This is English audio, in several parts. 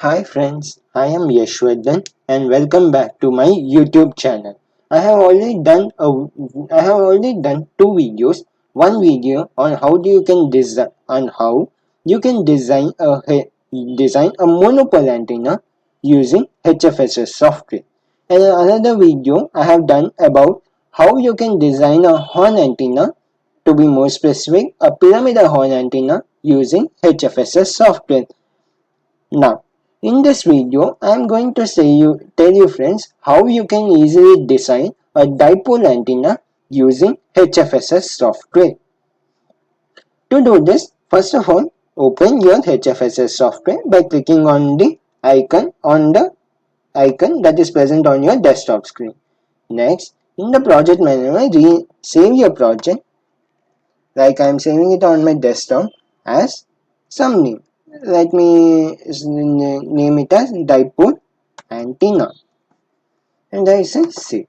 Hi friends, I am Yashwardhan and welcome back to my YouTube channel. I have already done two videos. One video on how you can design a monopole antenna using HFSS software. And another video I have done about how you can design a horn antenna, to be more specific, a pyramidal horn antenna using HFSS software. Now, in this video, I am going to tell you friends how you can easily design a dipole antenna using HFSS software. To do this, first of all, open your HFSS software by clicking on the icon that is present on your desktop screen. Next, in the project manager, save your project, like I am saving it on my desktop as some name. Let me name it as dipole antenna, and I say save.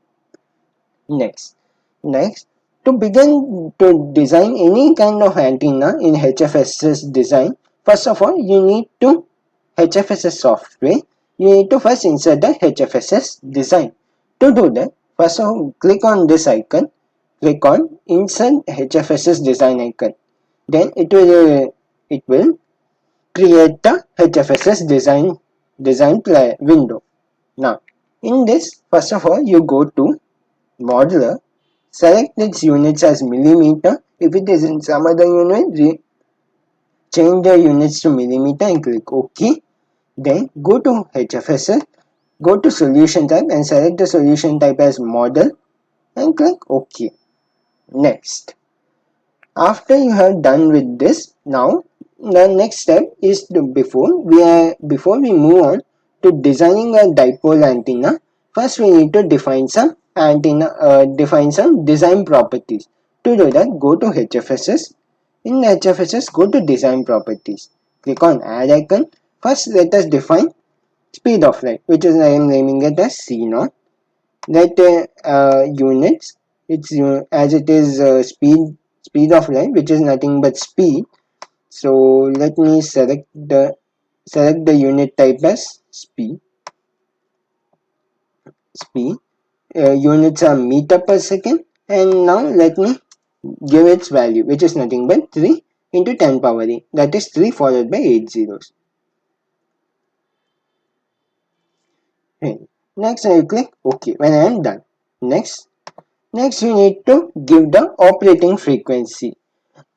Next, to begin to design any kind of antenna in HFSS design, first of all you need to HFSS software. You need to first insert the HFSS design. To do that, first of all click on this icon. Click on insert HFSS design icon. Then it will create the HFSS design window. Now, in this, first of all, you go to modular, select its units as millimeter. If it is in some other unit, change the units to millimeter and click OK. Then go to HFSS, go to solution type and select the solution type as model and click OK. Next, after you have done with this, now the next step is before we move on to designing a dipole antenna, first we need to define some design properties. To do that, go to HFSS. In HFSS, go to design properties. Click on add icon. First, let us define speed of light, which is I am naming it as C0. Let units, as it is speed of light, which is nothing but speed. So let me select the unit type as speed. Units are meter per second, and now let me give its value, which is nothing but 3 into 10 power 8, that is 3 followed by 8 zeros. Next I will click OK when I am done. Next you need to give the operating frequency.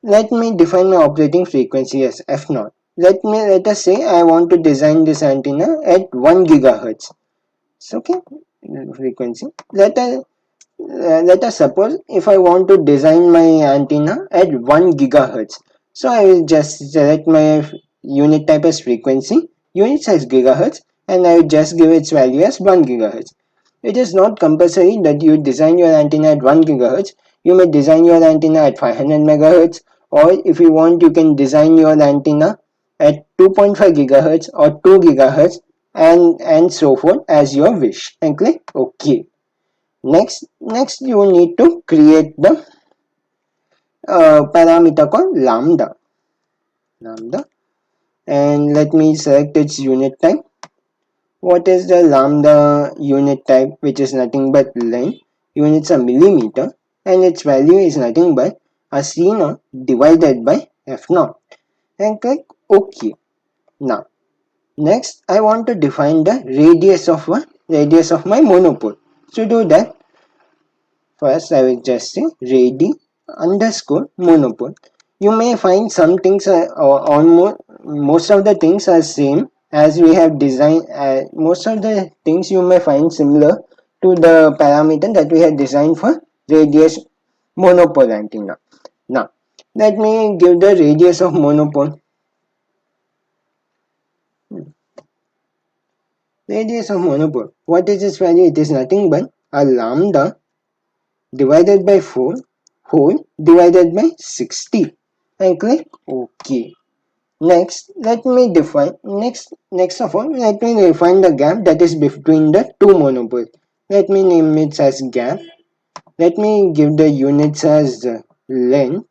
Let me define my operating frequency as F0. Let us say I want to design this antenna at 1 gigahertz. So, okay, frequency. Let us suppose if I want to design my antenna at 1 gigahertz. So I will just select my unit type as frequency, unit size gigahertz, and I will just give its value as 1 gigahertz. It is not compulsory that you design your antenna at 1 gigahertz. You may design your antenna at 500 megahertz, or if you want, you can design your antenna at 2.5 gigahertz or 2 gigahertz, and so forth as your wish, and click OK. Next you need to create the parameter called lambda, and let me select its unit type. What is the lambda unit type, which is nothing but length? Units are millimeter, and its value is nothing but a C0 divided by F0, and click OK. Now, next I want to define the radius of my monopole. To do that, first I will just say radi underscore monopole. You may find some things most of the things are same as we have designed. Most of the things you may find similar to the parameter that we have designed for radius monopole antenna. Now let me give the radius of monopole. Radius of monopole. What is its value? It is nothing but a lambda divided by 4 whole divided by 60, and click OK. Next of all, let me define the gap that is between the two monopoles. Let me name it as gap. Let me give the units as length,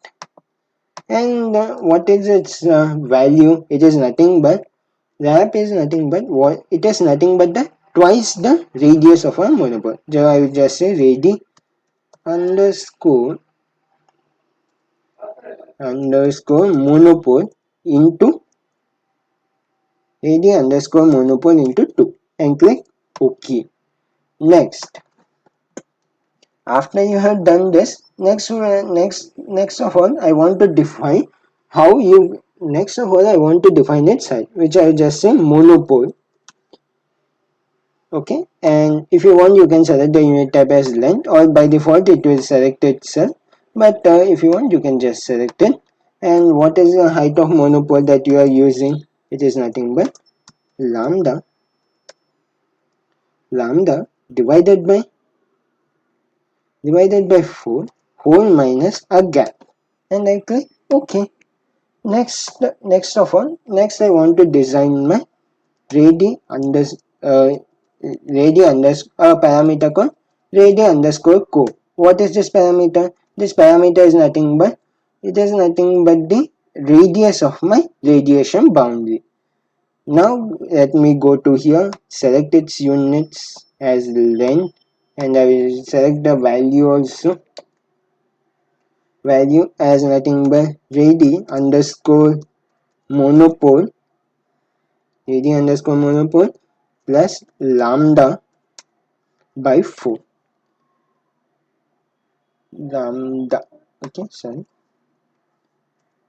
and what is its value? It is nothing but Wrap is nothing but what it is nothing but the twice the radius of a monopole. So I will just say underscore monopole into monopole into 2 and click OK. Next, after you have done this, next of all I want to define how you next of all I want to define its size, which I will just say monopole. Okay, and if you want you can select the unit type as length, or by default it will select itself, but if you want you can just select it. And what is the height of monopole that you are using? It is nothing but lambda divided by 4 whole minus a gap, and I click OK. Next I want to design my radi unders uh, parameter called radi underscore co. What is this parameter? This parameter is nothing but the radius of my radiation boundary. Now let me go to here, select its units as length, and I will select the value also. Value as nothing but underscore monopole monopole plus lambda by 4. Lambda, okay, sorry,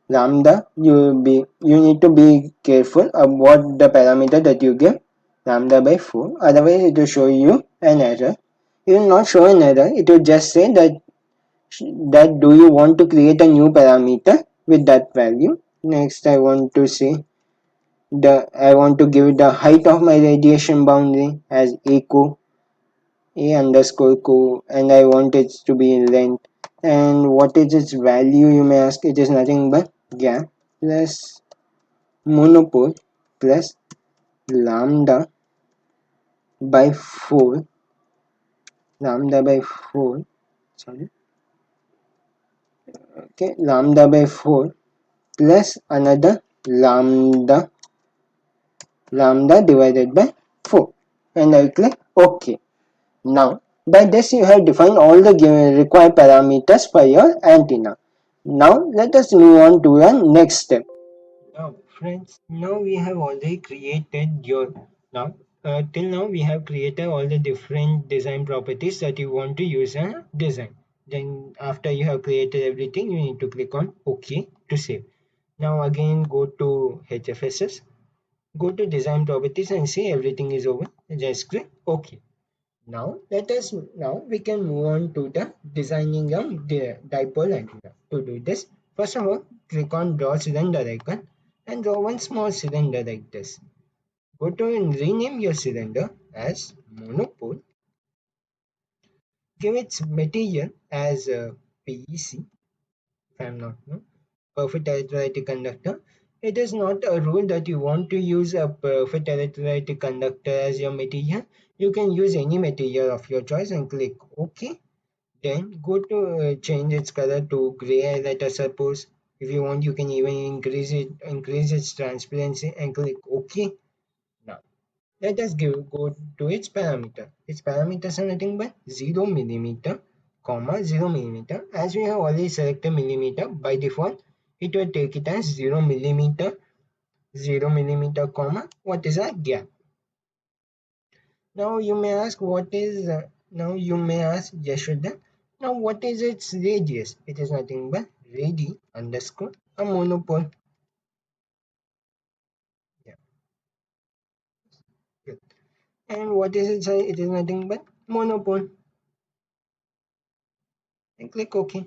lambda, you need to be careful of what the parameter that you give, lambda by 4, otherwise it will show you an error. It will not show an error, it will just say that do you want to create a new parameter with that value. Next I want to say I want to give the height of my radiation boundary as a underscore co, and I want it to be in length. And what is its value, you may ask? It is nothing but gap plus monopole plus lambda by 4 lambda by 4 sorry okay lambda by 4 plus another lambda divided by 4, and I'll click OK. Now, by this you have defined all the required parameters for your antenna. Now, let us move on to the next step. Now, friends, now we have already created now, till now we have created all the different design properties that you want to use in a design. Then after you have created everything, you need to click on OK to save. Now again go to HFSS, go to design properties and see everything is over. Just click OK. Now we can move on to the designing the dipole antenna. To do this, first of all, click on draw cylinder icon and draw one small cylinder like this. Go to and rename your cylinder as monopole. Give its material as PEC, if I'm not wrong, perfect electrolytic conductor. It is not a rule that you want to use a perfect electrolytic conductor as your material. You can use any material of your choice and click OK. Then go to change its color to gray, let us suppose. If you want, you can even increase its transparency and click OK. Now let us go to its parameter. Its parameters are nothing but 0 millimeter, comma 0 millimeter. As we have already selected millimeter, by default it will take it as 0 millimeter, comma what is a gap. Now you may ask Yashwardhan, now what is its radius? It is nothing but radi underscore a monopole. Yeah, good. And what is its size? It is nothing but monopole. And click OK.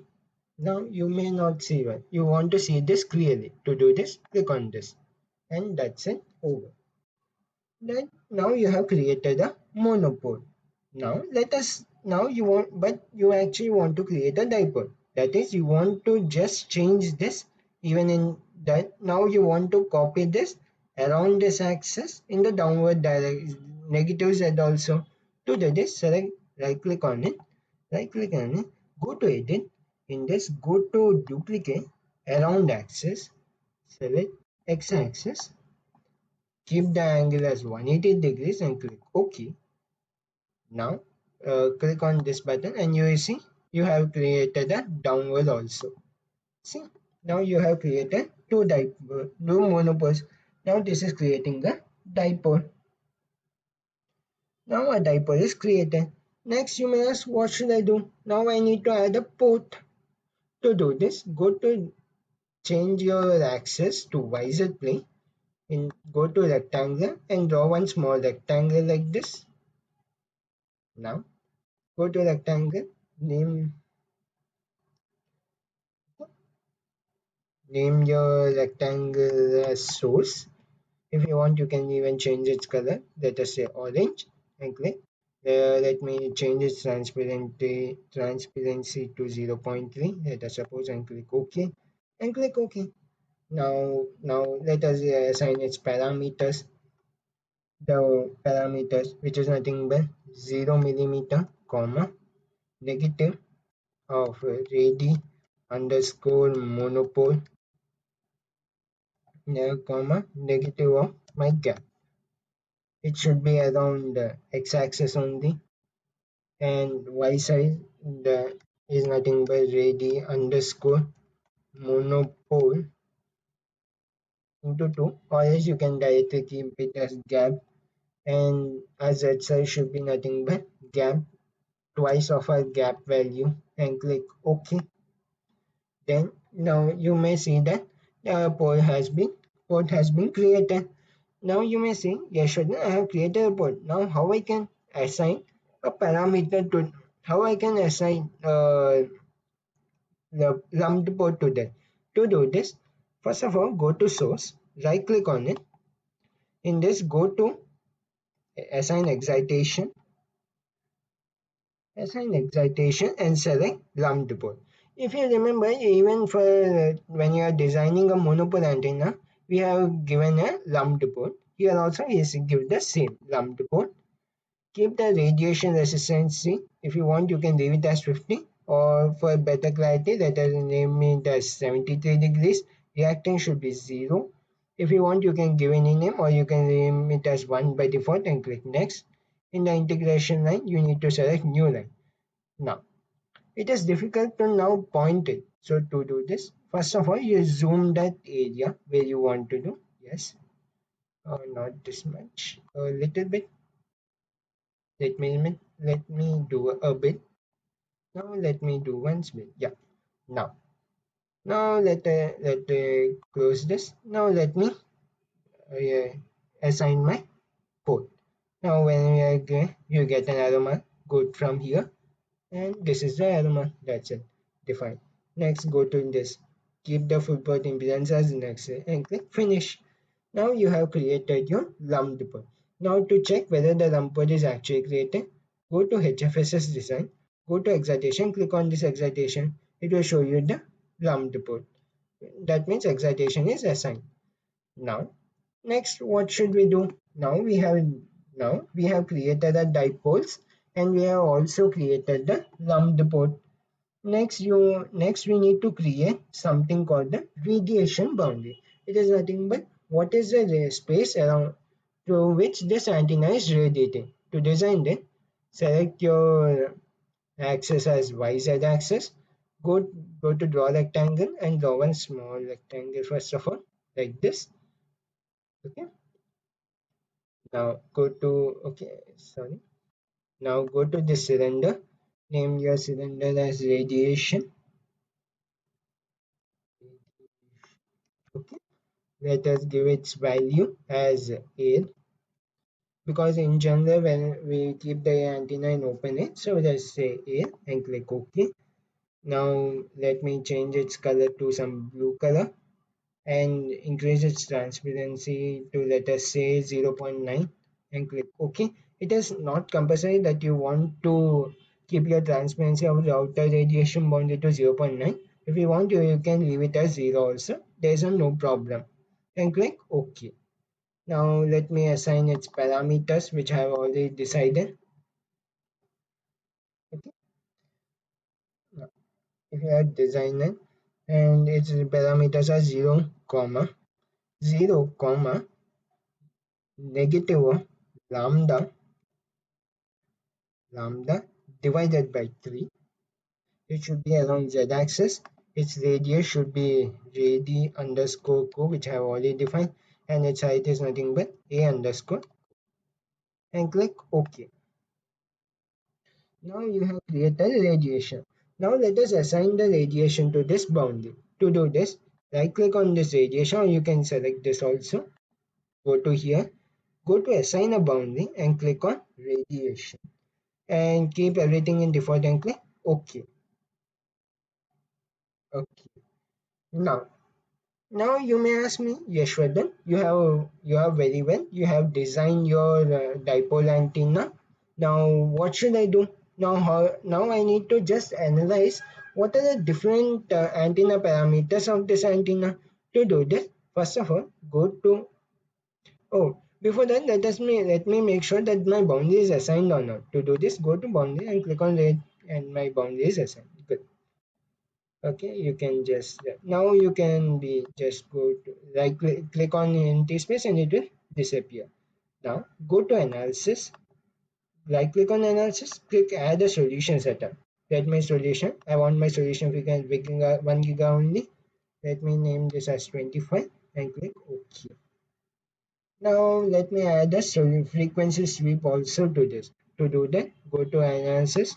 Now you may not see well. You want to see this clearly. To do this, click on this. And that's it, over. Then now you have created a monopole. Now you actually want to create a dipole. That is, you want to just change this, even in that. Now you want to copy this around this axis in the downward direction, negative z also. To do this, select, right click on it, go to edit. In this, go to duplicate around axis, select x axis, keep the angle as 180 degrees and click OK. Now click on this button and you will see you have created a downward also. See, now you have created two monopoles. Now this is creating the dipole. Now a dipole is created. Next you may ask, what should I do? Now I need to add a port. To do this, go to change your axis to YZ plane and go to rectangle and draw one small rectangle like this. Now go to rectangle, name your rectangle as source. If you want, you can even change its color. Let us say orange and click. Let me change its transparency to 0.3. Let us suppose and click OK and click OK. Now let us assign its parameters. The parameters, which is nothing but 0 millimeter, comma, negative of radii underscore monopole, comma, negative of my gap. It should be around the x-axis only, and y side the is nothing but radii underscore monopole into 2, or else you can directly keep it as gap, and as z side should be nothing but gap twice of our gap value and click OK. Then now you may see that the port has been created. Now you may say, Yashwardhan, I have created a port. Now how I can assign a parameter to how I can assign the lumped port to that. To do this, first of all, go to source, right click on it. In this, go to assign excitation, and select lumped port. If you remember, even for when you are designing a monopole antenna, we have given a lumped port. Here also we give the same lumped port. Keep the radiation resistance. If you want, you can leave it as 50, or for better clarity, let us name it as 73 degrees. Reactance should be 0. If you want, you can give any name, or you can name it as 1 by default and click next. In the integration line, you need to select new line. Now, it is difficult to now point it. So to do this, first of all, you zoom that area where you want to do. Yes, not this much, a little bit. Let me do a bit. Now let me do once bit. Yeah. Now let close this. Now let me uh, assign my port. Now when you get an arrow mark, go from here, and this is the arrow mark. That's it. Define. Next, go to this. Keep the full port impedance as next and click finish. Now you have created your lumped port. Now to check whether the lumped port is actually created, go to Hfss design, go to excitation, click on this excitation. It will show you the lumped port. That means excitation is assigned. Now, next what should we do? Now we have created the dipoles, and we have also created the lumped port. Next we need to create something called the radiation boundary. It is nothing but what is the space around through which this antenna is radiating. To design it, select your axis as YZ axis. Go go to draw rectangle and draw one small rectangle first of all, like this. Okay. Now go to sorry. Now go to the cylinder. Name your cylinder as radiation. Okay. Let us give its value as air, because in general when we keep the antenna in open air, so let's say air and click OK. Now let me change its color to some blue color and increase its transparency to, let us say, 0.9 and click OK. It is not compulsory that you want to keep your transparency of the outer radiation boundary to 0.9. If you want, you can leave it as 0 also. There is no problem. And click OK. Now let me assign its parameters, which I have already decided. Okay. Now, if you have designed and its parameters are 0, 0, negative of lambda divided by 3. It should be along z-axis. Its radius should be rad underscore co, which I have already defined, and its height is nothing but a underscore, and click OK. Now you have created radiation. Now let us assign the radiation to this boundary. To do this, right click on this radiation, or you can select this also. Go to here, go to assign a boundary and click on radiation. And keep everything in default and click OK. Okay. Now, you may ask me, Yashwardhan, you have very well. You have designed your dipole antenna. Now, what should I do? Now I need to just analyze what are the different antenna parameters of this antenna. To do this, first of all, go to before that, let me make sure that my boundary is assigned or not. To do this, go to boundary and click on red, and my boundary is assigned. Good. Okay, you can just now you can be just go to click on empty space and it will disappear. Now go to analysis, right click on analysis, click add a solution setup. Get my solution. I want my solution frequency 1 giga only. Let me name this as 25 and click OK. Now let me add a frequency sweep also to this. To do that, go to analysis,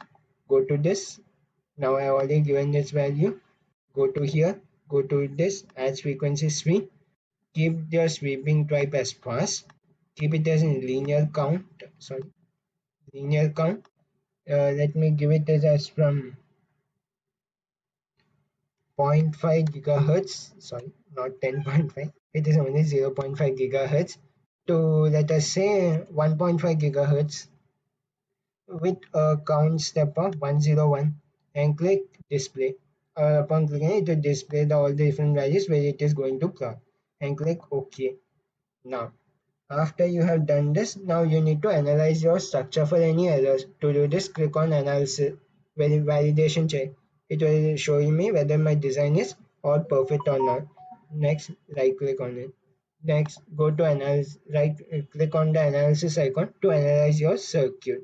go to this. Now I have already given this value. Go to here, go to this, add frequency sweep. Keep your sweeping type as fast. Keep it as in linear count. Sorry, linear count. Let me give it as from zero point 0.5 gigahertz. Sorry, not 10.5. It is only 0.5 gigahertz to let us say 1.5 gigahertz with a count step of 101 and click display. Upon clicking it will display all the different values where it is going to plot and click OK. Now, after you have done this, now you need to analyze your structure for any errors. To do this, click on analysis, validation check. It will show me whether my design is all perfect or not. Next, right click on it. Next, go to analyze, right click on the analysis icon to analyze your circuit.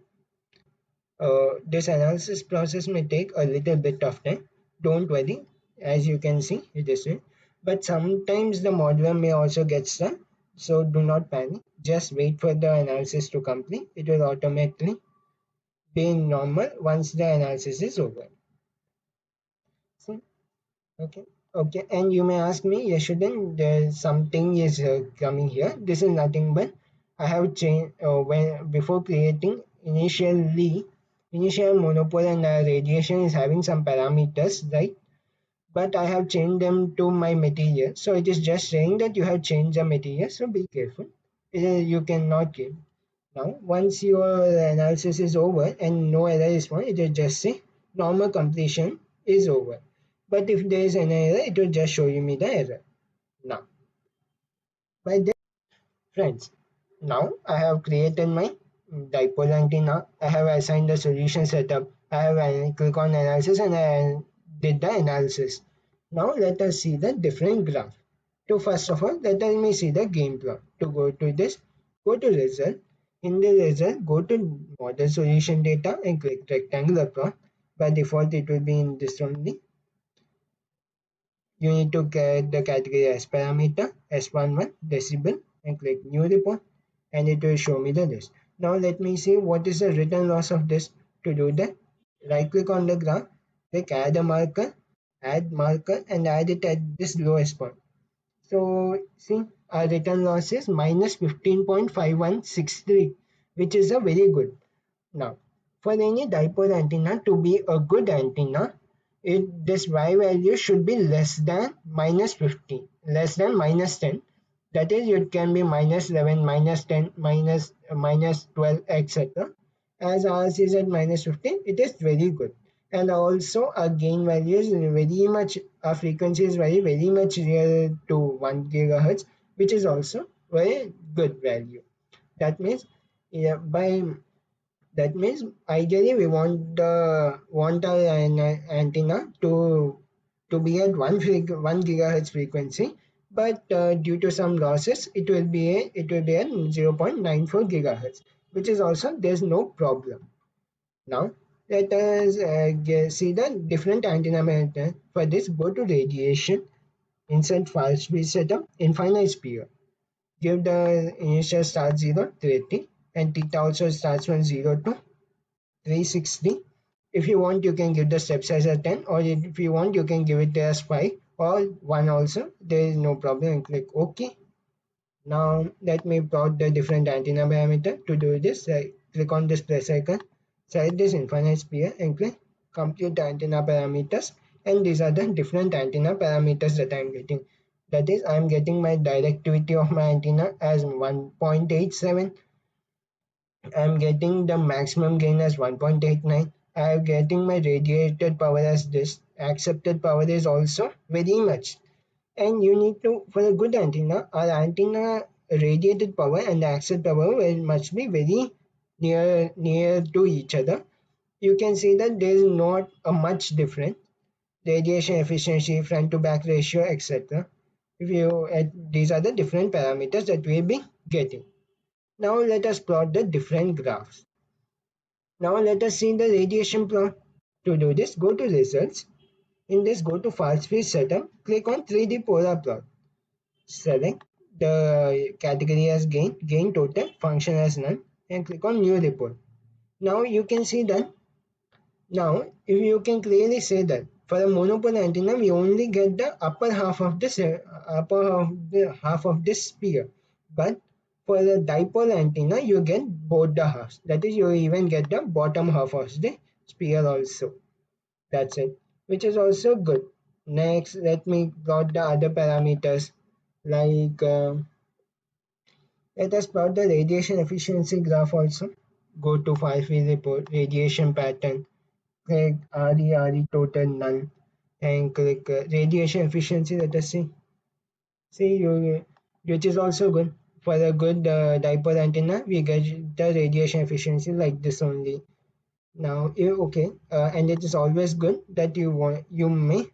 This analysis process may take a little bit of time. Don't worry, as you can see, it is it. But sometimes the modeler may also get stuck, so do not panic. Just wait for the analysis to complete. It will automatically be normal once the analysis is over. So, okay, okay, and you may ask me, Yashwardhan, there's something is coming here. This is nothing but I have changed when before creating initial monopole and radiation is having some parameters, right? But I have changed them to my material. So it is just saying that you have changed the material. So be careful. You cannot keep. Now, once your analysis is over and no error is found, it will just say normal completion is over. But if there is an error, it will just show you me the error. Now, by this, friends, now I have created my dipole antenna. I have assigned the solution setup. I have click on analysis and I did the analysis. Now let us see the different graph. To first of all, let me see the game plot. To go to this, go to result. In the result, go to model solution data and click rectangular plot. By default, it will be in this only. You need to get the category as parameter S11 decibel and click new report and it will show me the list. Now let me see what is the return loss of this. To do that, right click on the graph, click add a marker, add marker and add it at this lowest point. So see our return loss is minus 15.5163, which is a very good. Now, for any dipole antenna to be a good antenna, this y value should be less than minus 15, less than minus 10. That is, it can be minus 11, minus 10, minus 12, etc. As ours is at minus 15, it is very good. And also, our gain value is very much, our frequency is very much near to 1 gigahertz, which is also very good value. That means, yeah, ideally we want our antenna to be at 1 gigahertz frequency, but due to some losses, it will be a 0.94 gigahertz, which is also there's no problem. Now let us see the different antenna method. For this, go to radiation, insert fast speed setup, infinite speed. Give the initial start 0 to 80 and theta also starts from 0 to 360. If you want, you can give the step size as 10, or if you want, you can give it as 5 or 1 also. There is no problem, and click OK. Now let me plot the different antenna parameter. To do this, click on this plus icon, select this infinite sphere and click compute the antenna parameters, and these are the different antenna parameters that I am getting. That is, I am getting my directivity of my antenna as 1.87. I am getting the maximum gain as 1.89. I am getting my radiated power as this. Accepted power is also very much. And you need to, for a good antenna, our antenna radiated power and the accepted power must be very near to each other. You can see that there is not a much difference. Radiation efficiency, front to back ratio, etc. If you these are the different parameters that we'll be getting. Now let us plot the different graphs. Now let us see the radiation plot. To do this, go to results. In this, go to fast field setup. Click on 3D polar plot. Select the category as gain total, function as none, and click on new report. Now you can see that. Now if you can clearly say that for a monopole antenna, we only get the upper half of this half of this sphere, but for the dipole antenna, you get both the halves. That is, you even get the bottom half of the sphere also. That's it, which is also good. Next, let me plot the other parameters like let us plot the radiation efficiency graph also. Go to five-phase report, radiation pattern, click RE total none, and click radiation efficiency. Let us see. See, which is also good. For a good dipole antenna, we get the radiation efficiency like this only. Now, okay, and it is always good that you may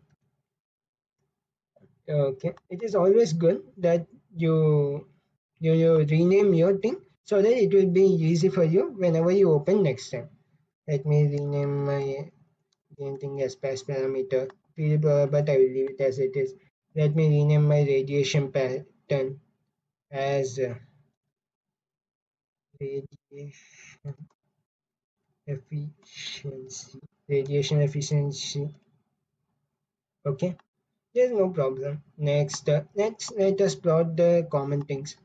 okay. It is always good that you you rename your thing so that it will be easy for you whenever you open next time. Let me rename my thing as pass parameter, but I will leave it as it is. Let me rename my radiation pattern as radiation efficiency. Radiation efficiency. Okay, there's no problem. Next, let us plot the common things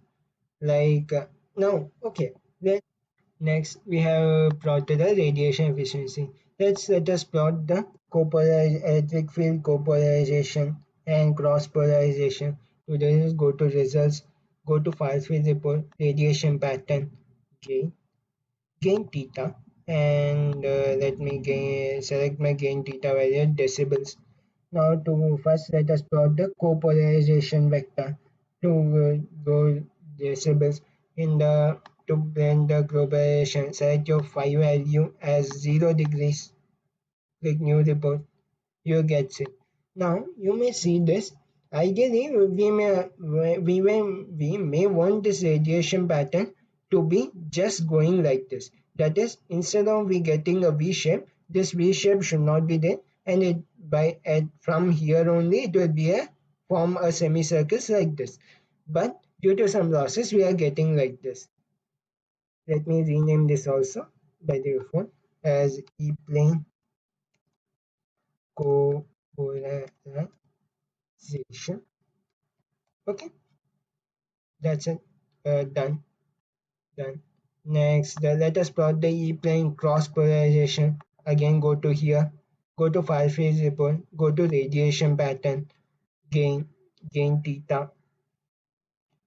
like now. Okay, next, we have plotted the radiation efficiency. Let us plot the electric field copolarization and cross polarization. To this, go to results, go to file field report, radiation pattern, gain, gain theta, and let me select my gain theta value decibels. Now to first let us plot the copolarization vector to go decibels in the to blend the copolarization. Select your phi value as 0 degrees. Click new report. You get it. Now you may see this. Ideally, we may want this radiation pattern to be just going like this. That is, instead of we getting a V shape, this V shape should not be there, and from here only it will be a form a semicircles like this. But due to some losses, we are getting like this. Let me rename this also by default as E plane copolarization. Okay, that's it. Done. Done. Next, let us plot the E-plane cross polarization. Again, go to here. Go to file phase report. Go to radiation pattern. Gain. Gain theta.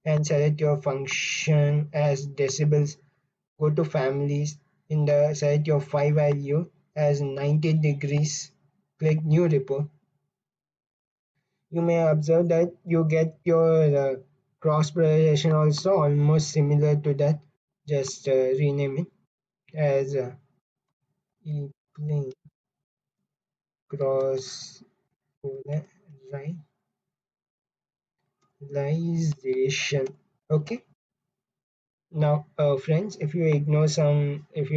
And select your function as decibels. Go to families. In the select your phi value as 90 degrees. Click new report. You may observe that you get your cross polarization also almost similar to that. Just rename it as E-plane cross polarization. Realization. Okay. Now, friends, if you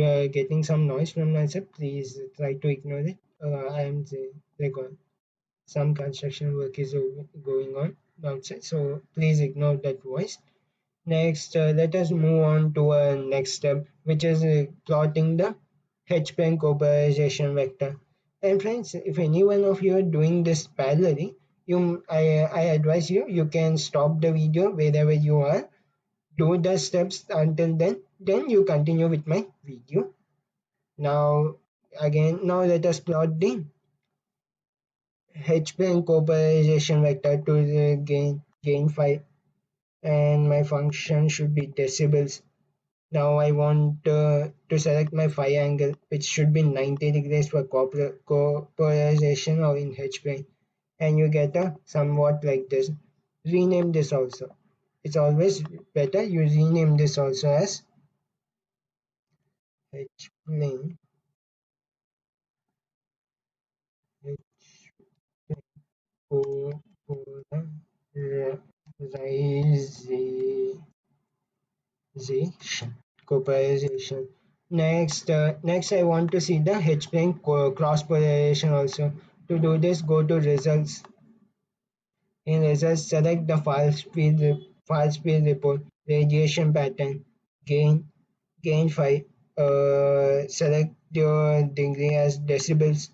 are getting some noise from my side, please try to ignore it. I am like some construction work is going on outside, so please ignore that voice. Next, let us move on to our next step, which is plotting the H-plane copolarization vector. And friends, if any one of you are doing this parallelly, I advise you can stop the video wherever you are, do the steps until then you continue with my video. Now, now let us plot the H-plane copolarization vector to the gain phi, and my function should be decibels. Now I want to select my phi angle, which should be 90 degrees for polarization or in H-plane, and you get a somewhat like this. Rename this also. It's always better you rename this also as H-plane polarization. Copolarization. Next I want to see the H-plane cross polarization also. To do this, go to results. In results, select the file speed report, radiation pattern, gain, gain phi. Select your degree as decibels.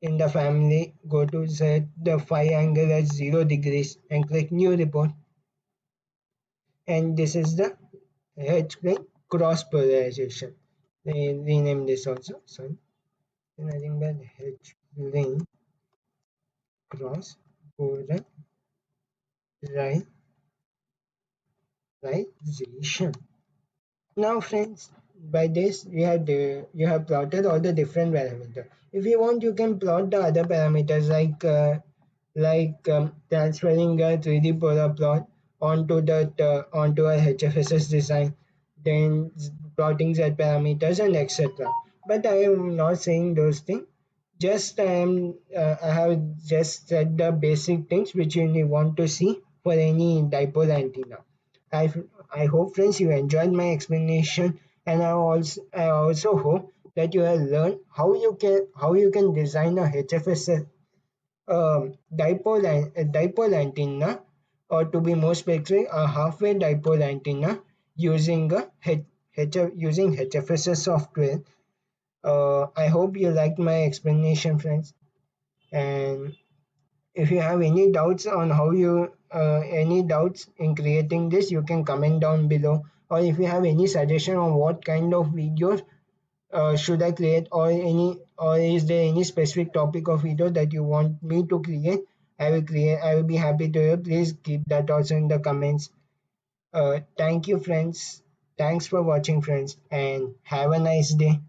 In the family, go to set the phi angle as 0 degrees and click new report. And this is the H-plane cross polarization. They rename this also. Sorry. Then I think that H-plane cross polarization. Now, friends, by this you have plotted all the different parameters. If you want, you can plot the other parameters like transferring a 3D polar plot onto a HFSS design, then plotting Z parameters and etc. But I am not saying those things. Just I have just said the basic things which you want to see for any dipole antenna. I I hope friends you enjoyed my explanation, and I also hope that you have learned how you can design a HFS dipole antenna, or to be more specific, a halfway dipole antenna using using HFSS software. I hope you liked my explanation, friends. And if you have any doubts on any doubts in creating this, you can comment down below. Or if you have any suggestion on what kind of videos should I create, or is there any specific topic of video that you want me to create, I will be happy to hear. Please keep that also in the comments. Thank you, friends. Thanks for watching, friends, and have a nice day.